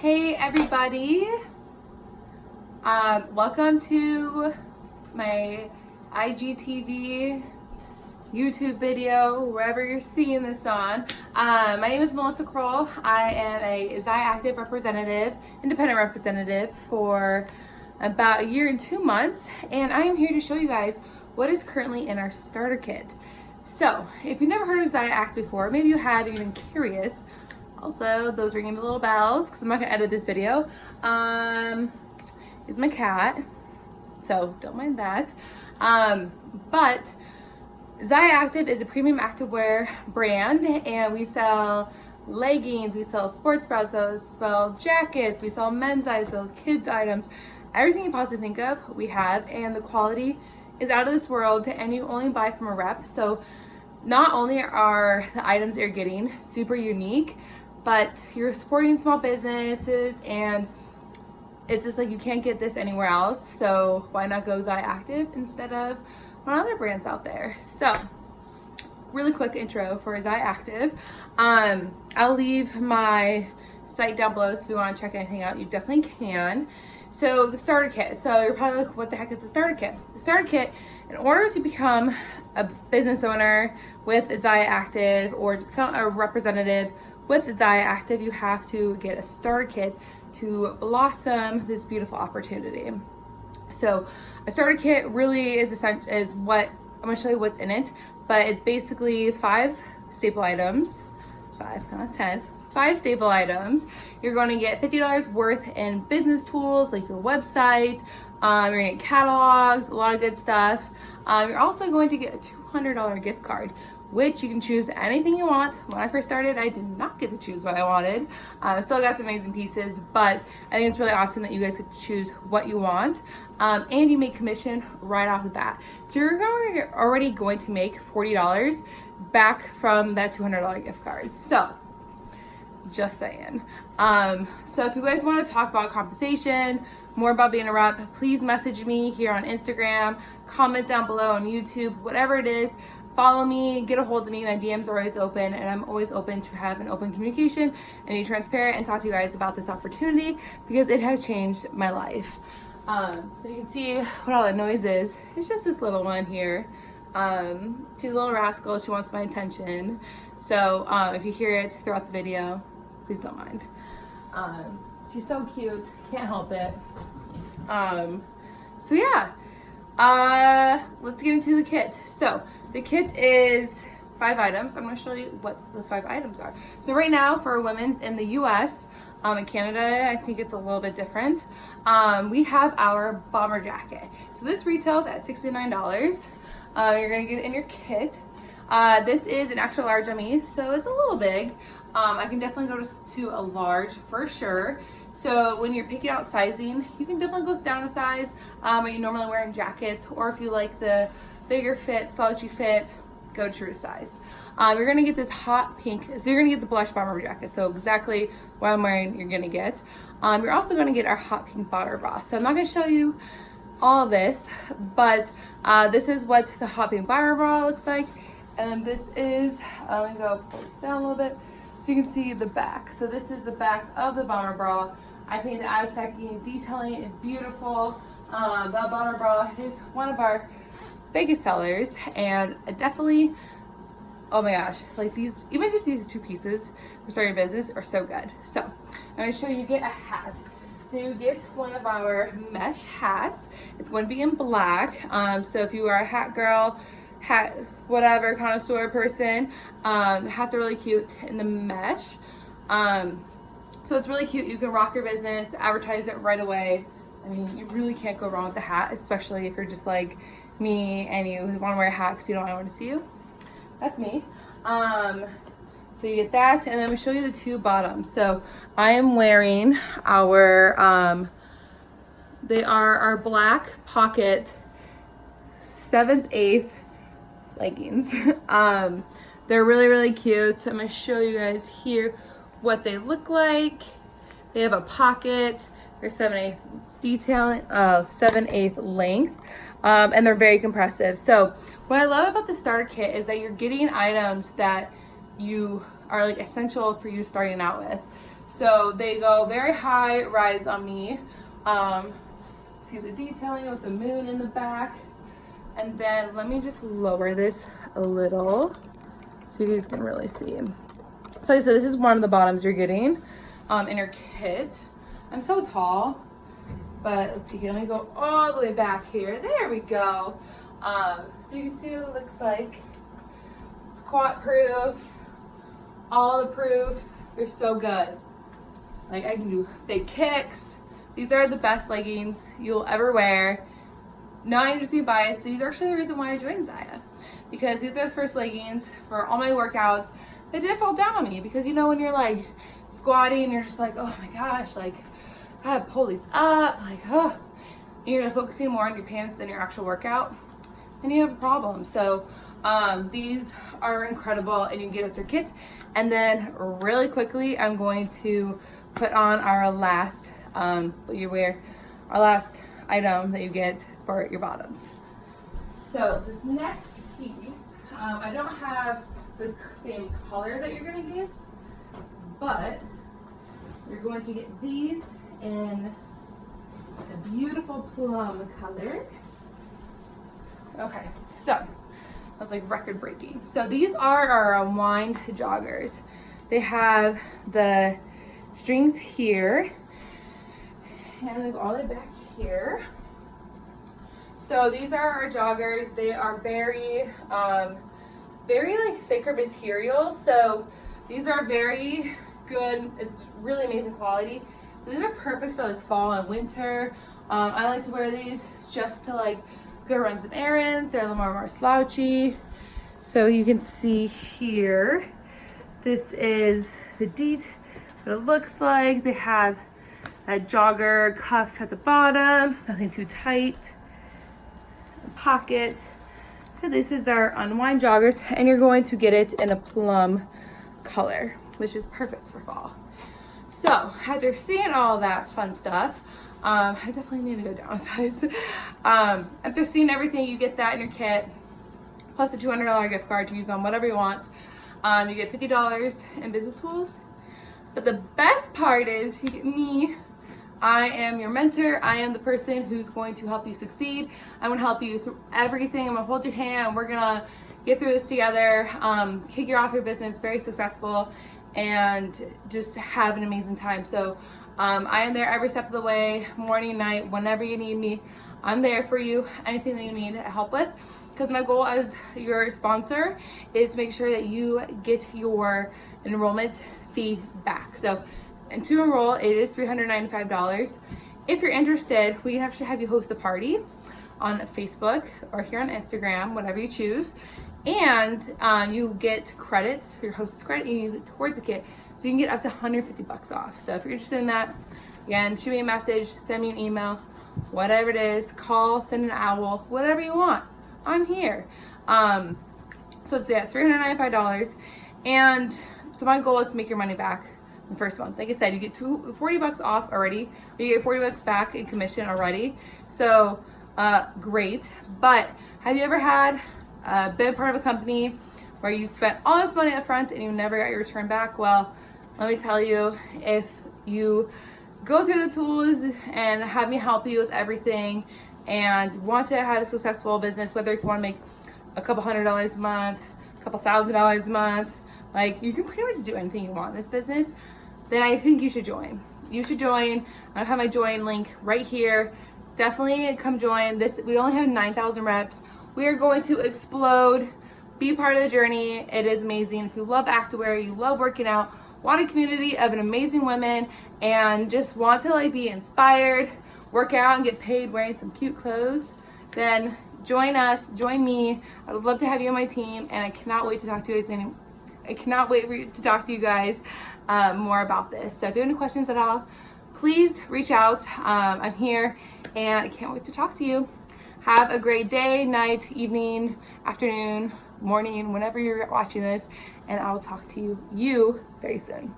Hey everybody, welcome to my IGTV YouTube video, wherever you're seeing this on. My name is Melissa Kroll. I am a Zyia active representative, independent representative for about a year and 2 months, and I am here to show you guys what is currently in our starter kit. So if you've never heard of Zyia Active before, maybe you had and you've been curious. Also, those ringing the little bells, because I'm not gonna edit this video, is my cat, so don't mind that. But Zyia Active is a premium activewear brand, and we sell leggings, we sell sports bras, we sell jackets, we sell men's items, kids items, everything you possibly think of, we have, and the quality is out of this world, and you only buy from a rep. So not only are the items that you're getting super unique, but you're supporting small businesses, and it's just like you can't get this anywhere else. So why not go Zyia Active instead of one of other brands out there? So really quick intro for Zyia Active. I'll leave my site down below, so if you want to check anything out, you definitely can. So the starter kit. So you're probably like, what the heck is the starter kit? The starter kit, in order to become a business owner with Zyia Active or to become a representative with Zyia Active, you have to get a starter kit to blossom this beautiful opportunity. So a starter kit really is what I'm going to show you what's in it, but it's basically 5 staple items, 5, not 10. 5 staple items. You're going to get $50 worth in business tools like your website. You're going to get catalogs, a lot of good stuff. You're also going to get a $200 gift card, which you can choose anything you want. When I first started, I did not get to choose what I wanted. Still got some amazing pieces, but I think it's really awesome that you guys get to choose what you want. And you make commission right off the bat. So you're already going to make $40 back from that $200 gift card. So just saying. So if you guys want to talk about compensation, more about being a rep, please message me here on Instagram, comment down below on YouTube, whatever it is. Follow me, get a hold of me. My DMs are always open, and I'm always open to have an open communication and be transparent and talk to you guys about this opportunity because it has changed my life. So you can see what all that noise is. It's just this little one here. She's a little rascal. She wants my attention. So if you hear it throughout the video, please don't mind. She's so cute. Can't help it. So yeah. Let's get into the kit. So the kit is 5 items. I'm going to show you what those 5 items are. So right now for women's in the US, in Canada, I think it's a little bit different. We have our bomber jacket. So this retails at $69. You're going to get it in your kit. This is an extra large on me, so it's a little big. I can definitely go to a large for sure. So when you're picking out sizing, you can definitely go down a size. Are you normally wearing jackets, or if you like the bigger fit, slouchy fit, go true to size. You're gonna get this hot pink, so you're gonna get the blush bomber jacket. So exactly what I'm wearing, you're gonna get. You're also gonna get our hot pink bomber bra. So I'm not gonna show you all this, but this is what the hot pink bomber bra looks like. And this is, let me go pull this down a little bit so you can see the back. So this is the back of the bomber bra. I think the Aztec detailing is beautiful. The bomber bra is one of our biggest sellers, and definitely, oh my gosh, like these, even just these 2 pieces for starting a business are so good. So I'm going to show you, get a hat. So you get one of our mesh hats. It's going to be in black. So if you are a hat girl, hat whatever connoisseur person, hats are really cute in the mesh. So it's really cute. You can rock your business, advertise it right away. I mean, you really can't go wrong with the hat, especially if you're just like me and you want to wear a hat because you don't want anyone to see you. That's me. So you get that, and then I'm gonna show you the 2 bottoms. So I am wearing our they are our black pocket 7th 8th leggings. They're really cute. So I'm gonna show you guys here what they look like. They have a pocket. They're 7/8 detailing, 7/8 length, and they're very compressive. So what I love about the starter kit is that you're getting items that you are like essential for you starting out with. So they go very high rise on me. See the detailing with the moon in the back. And then let me just lower this a little so you guys can really see. So like I said, this is one of the bottoms you're getting in your kit. I'm so tall, but let's see here. Let me go all the way back here. There we go. So you can see what it looks like. Squat proof, all the proof. They're so good. Like I can do big kicks. These are the best leggings you'll ever wear. Not even just be biased. These are actually the reason why I joined Zyia, because these are the first leggings for all my workouts that didn't fall down on me. Because you know when you're like squatting and you're just like, oh my gosh, like I gotta pull these up, like oh, and you're focusing more on your pants than your actual workout, and you have a problem. So these are incredible, and you can get it with your kit. And then really quickly, I'm going to put on our last our last item that you get for your bottoms. So this next piece, I don't have the same color that you're gonna get, but you're going to get these in the beautiful plum color. Okay, so that was like record breaking. So these are our Unwind Joggers. They have the strings here, and they go all the way back here. So these are our joggers. They are very like thicker material. So these are very good. It's really amazing quality. These are perfect for like fall and winter. I like to wear these just to like go run some errands. They're a little more slouchy. So you can see here, this is the what it looks like. They have a jogger cuff at the bottom, nothing too tight. Pockets. So this is our Unwind Joggers, and you're going to get it in a plum color, which is perfect for fall. So after seeing all that fun stuff, I definitely need to go down a size. After seeing everything, you get that in your kit, plus a $200 gift card to use on whatever you want. You get $50 in business tools. But the best part is you get me. I am your mentor. I am the person who's going to help you succeed. I'm gonna help you through everything. I'm gonna hold your hand. We're gonna get through this together, kick you off your business, very successful, and just have an amazing time. So I am there every step of the way, morning, night, whenever you need me. I'm there for you, anything that you need help with. Because my goal as your sponsor is to make sure that you get your enrollment fee back. So, and to enroll, it is $395. If you're interested, we actually have you host a party on Facebook or here on Instagram, whatever you choose. And you get credits for your hostess credit, and you use it towards the kit. So you can get up to $150 off. So if you're interested in that, again, shoot me a message, send me an email, whatever it is, call, send an owl, whatever you want. I'm here. So it's $395. And so my goal is to make your money back the first month. Like I said, you get $40 off already. You get $40 back in commission already. So great. But have you ever had been part of a company where you spent all this money up front and you never got your return back? Well, let me tell you, if you go through the tools and have me help you with everything and want to have a successful business, whether if you want to make a couple $100 a month, a couple $1,000 a month, like you can pretty much do anything you want in this business, then I think you should join. You should join. I have my join link right here. Definitely come join this. We only have 9,000 reps. We are going to explode. Be part of the journey. It is amazing. If you love activewear, you love working out, want a community of an amazing women, and just want to like be inspired, work out and get paid wearing some cute clothes, then join us, join me. I would love to have you on my team, and I cannot wait to talk to you guys. I cannot wait to talk to you guys more about this. So if you have any questions at all, please reach out. I'm here, and I can't wait to talk to you. Have a great day, night, evening, afternoon, morning, whenever you're watching this, and I will talk to you very soon.